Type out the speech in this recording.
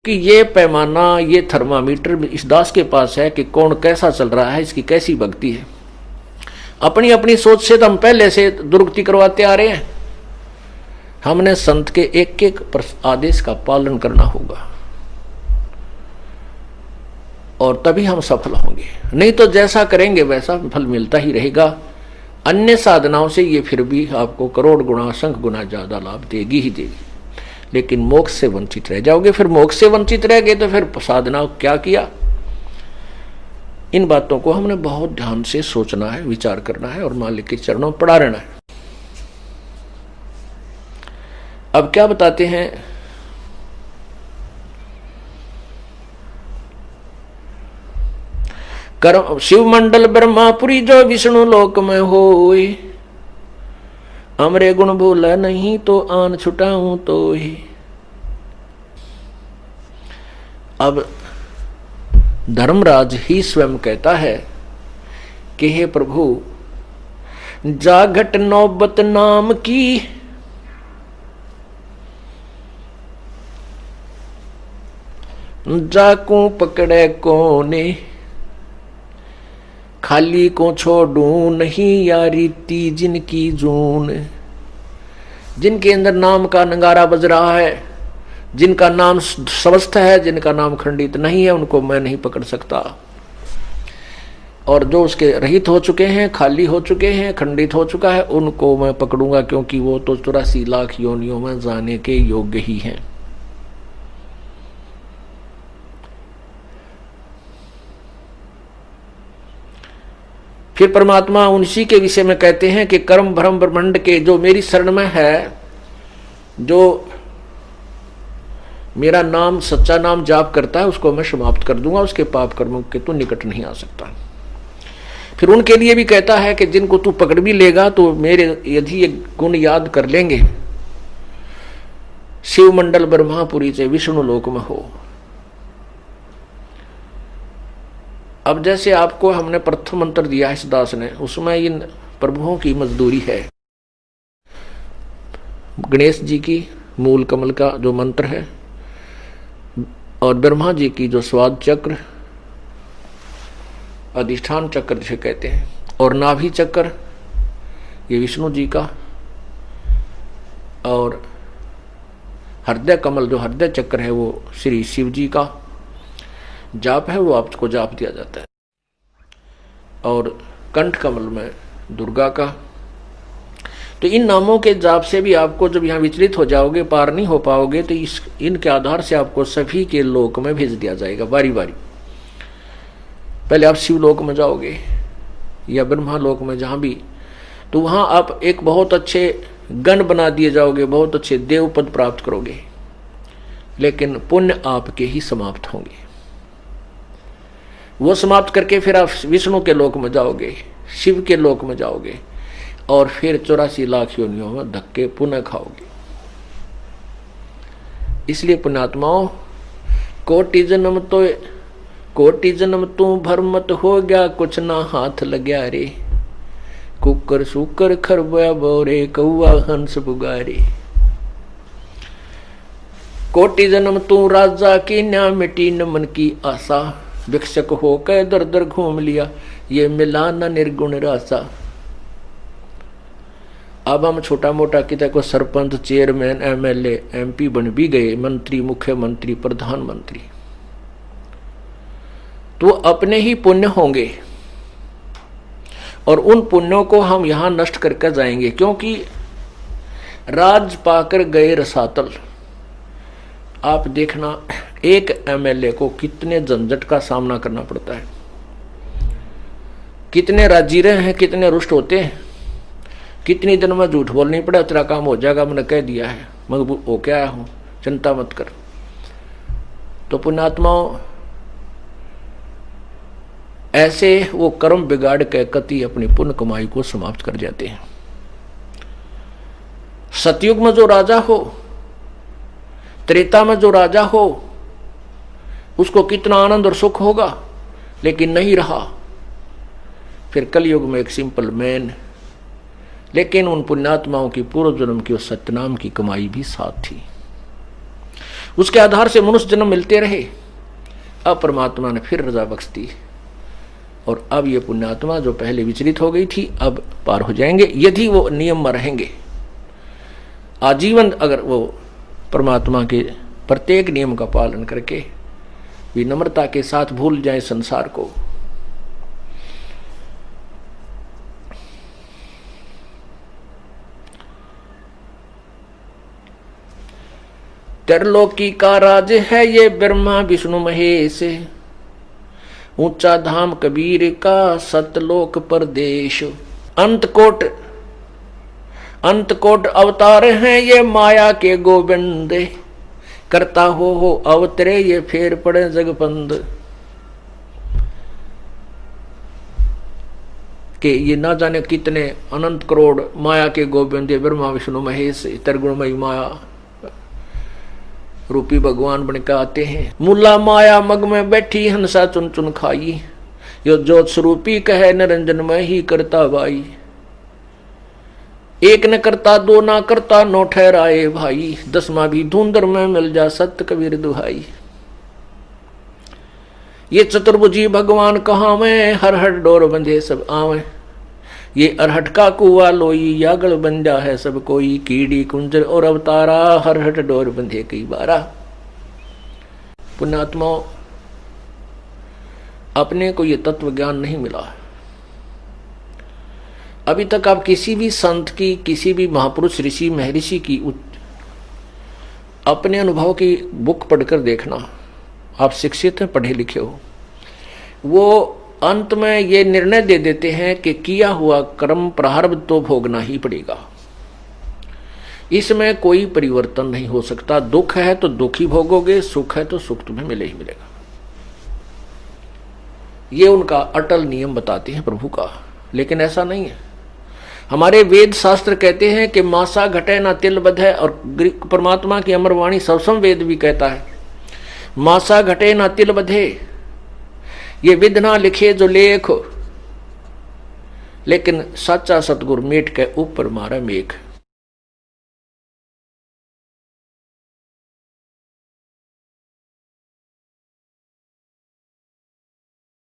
कि ये पैमाना, ये थर्मामीटर इस दास के पास है कि कौन कैसा चल रहा है, इसकी कैसी भक्ति है। अपनी अपनी सोच से तो हम पहले से दुर्गति करवाते आ रहे हैं। हमने संत के एक एक आदेश का पालन करना होगा और तभी हम सफल होंगे। नहीं तो जैसा करेंगे वैसा फल मिलता ही रहेगा। अन्य साधनाओं से ये फिर भी आपको करोड़ गुना, असंख्य गुना ज्यादा लाभ देगी ही देगी, लेकिन मोक्ष से वंचित रह जाओगे। फिर मोक्ष से वंचित रह गए तो फिर साधना क्या किया। इन बातों को हमने बहुत ध्यान से सोचना है, विचार करना है और मालिक के चरणों में पड़ा रहना है। अब क्या बताते हैं, कर्म शिव मंडल ब्रह्मापुरी जो विष्णु लोक में होए, हमरे गुण भूला नहीं तो आन छुटाऊं तो ही। अब धर्मराज ही स्वयं कहता है कि हे प्रभु, जागट नौबत नाम की, जाकू पकड़े कोने, खाली को छोड़ू नहीं यारी ती जिनकी जून। जिनके अंदर नाम का नगारा बज रहा है, जिनका नाम स्वस्थ है, जिनका नाम खंडित नहीं है, उनको मैं नहीं पकड़ सकता। और जो उसके रहित हो चुके हैं, खाली हो चुके हैं, खंडित हो चुका है, उनको मैं पकड़ूंगा, क्योंकि वो तो 84 लाख योनियों में जाने के योग्य ही हैं। फिर परमात्मा उसी के विषय में कहते हैं कि कर्म भ्रम ब्रह्मांड के जो मेरी शरण में है, जो मेरा नाम सच्चा नाम जाप करता है, उसको मैं समाप्त कर दूंगा, उसके पाप कर्मों के तू निकट नहीं आ सकता। फिर उनके लिए भी कहता है कि जिनको तू पकड़ भी लेगा तो मेरे यदि ये गुण याद कर लेंगे, शिव मंडल ब्रह्मापुरी से विष्णु लोक में हो। अब जैसे आपको हमने प्रथम मंत्र दिया है इस दास ने, उसमें इन प्रभुओं की मजदूरी है। गणेश जी की मूल कमल का जो मंत्र है, और ब्रह्मा जी की जो स्वाद चक्र, अधिष्ठान चक्र जिसे कहते हैं, और नाभि चक्र ये विष्णु जी का, और हृदय कमल जो हृदय चक्र है वो श्री शिव जी का जाप है, वो आपको जाप दिया जाता है। और कंठ कमल में दुर्गा का। तो इन नामों के जाप से भी आपको जब यहाँ विचलित हो जाओगे, पार नहीं हो पाओगे, तो इनके आधार से आपको सभी के लोक में भेज दिया जाएगा बारी बारी। पहले आप शिवलोक में जाओगे या ब्रह्मा लोक में, जहां भी, तो वहां आप एक बहुत अच्छे गण बना दिए जाओगे, बहुत अच्छे देव पद प्राप्त करोगे, लेकिन पुण्य आपके ही समाप्त होंगे। वो समाप्त करके फिर आप विष्णु के लोक में जाओगे, शिव के लोक में जाओगे, और फिर 84 लाख योनियों में धक्के पुनः खाओगे। इसलिए पुण्यात्माओं, कोटि जन्म तू भरमत हो गया, कुछ ना हाथ लग्या रे, कुकर सुकर खरबया बोरे, कौआ हंस पुगारे। कोटि जन्म तू राजा की, न्या मिटी न मन की आशा, भिक्षक होकर दर दर घूम लिया, ये मिला न निर्गुण रासा। अब हम छोटा मोटा किता को सरपंच, चेयरमैन, एमएलए, एमपी बन भी गए, मंत्री, मुख्यमंत्री, प्रधानमंत्री, तो अपने ही पुण्य होंगे और उन पुण्यों को हम यहां नष्ट करके जाएंगे, क्योंकि राज पाकर गए रसातल। आप देखना, एक एमएलए को कितने झंझट का सामना करना पड़ता है, कितने राजीरे हैं, कितने रुष्ट होते हैं, कितनी दिन में झूठ बोलनी पड़े, तेरा काम हो जाएगा, मैंने कह दिया है, मैं होके आया हूं, चिंता मत कर। तो पुण्यात्माओं, ऐसे वो कर्म बिगाड़ के कति अपनी पुण्य कमाई को समाप्त कर जाते हैं। सतयुग में जो राजा हो, त्रेता में जो राजा हो, उसको कितना आनंद और सुख होगा, लेकिन नहीं रहा। फिर कलयुग में एक सिंपल मैन, लेकिन उन पुण्यात्माओं की पूर्व जन्म की उस सत्यनाम की कमाई भी साथ थी। उसके आधार से मनुष्य जन्म मिलते रहे। अब परमात्मा ने फिर रजा बख्श दी और अब ये पुण्यात्मा जो पहले विचलित हो गई थी अब पार हो जाएंगे, यदि वो नियम में रहेंगे। आजीवन अगर वो परमात्मा के प्रत्येक नियम का पालन करके विनम्रता के साथ भूल जाए संसार को। त्रिलोकी का राज है ये ब्रह्मा विष्णु महेश, ऊंचा धाम कबीर का सतलोक परदेश। अंतकोट अवतार हैं ये माया के गोविंद, करता हो अवतरे ये फेर पड़े जगपंद। कि ये ना जाने कितने अनंत करोड़ माया के गोविंद ब्रह्मा विष्णु महेश त्रिगुणमयी माया रूपी भगवान बनकर आते हैं। मुला माया मग में बैठी हंसा चुन चुन खाई, यो ज्योत स्वरूपी कहे निरंजन में ही करता भाई। एक न करता दो ना करता नो ठहराए भाई, दसवां भी धुंधर में मिल जा सत्य कबीर दुहाई। ये चतुर्भुजी भगवान कहाँ में हर हर डोर बंधे सब आवे, ये अरहट का कुआ लोई यागल बन जा है सब कोई। कीड़ी कुंजर और अवतारा हर हट डोर बंधे कई बारा। पुण्यात्माओं, अपने को ये तत्व ज्ञान नहीं मिला। अभी तक आप किसी भी संत की, किसी भी महापुरुष ऋषि महर्षि की अपने अनुभव की बुक पढ़कर देखना। आप शिक्षित हैं, पढ़े लिखे हो, वो अंत में ये निर्णय दे देते हैं कि किया हुआ कर्म प्रारब्ध तो भोगना ही पड़ेगा, इसमें कोई परिवर्तन नहीं हो सकता। दुख है तो दुख ही भोगोगे, सुख है तो सुख तुम्हें मिले ही मिलेगा। ये उनका अटल नियम बताते हैं प्रभु का। लेकिन ऐसा नहीं है। हमारे वेद शास्त्र कहते हैं कि मासा घटे ना तिल बधे, और परमात्मा की अमरवाणी सवसम वेद भी कहता है मासा घटे ना तिल बधे, ये विध ना लिखे जो लेख, लेकिन सच्चा सतगुरु मेट के ऊपर मारा मेघ।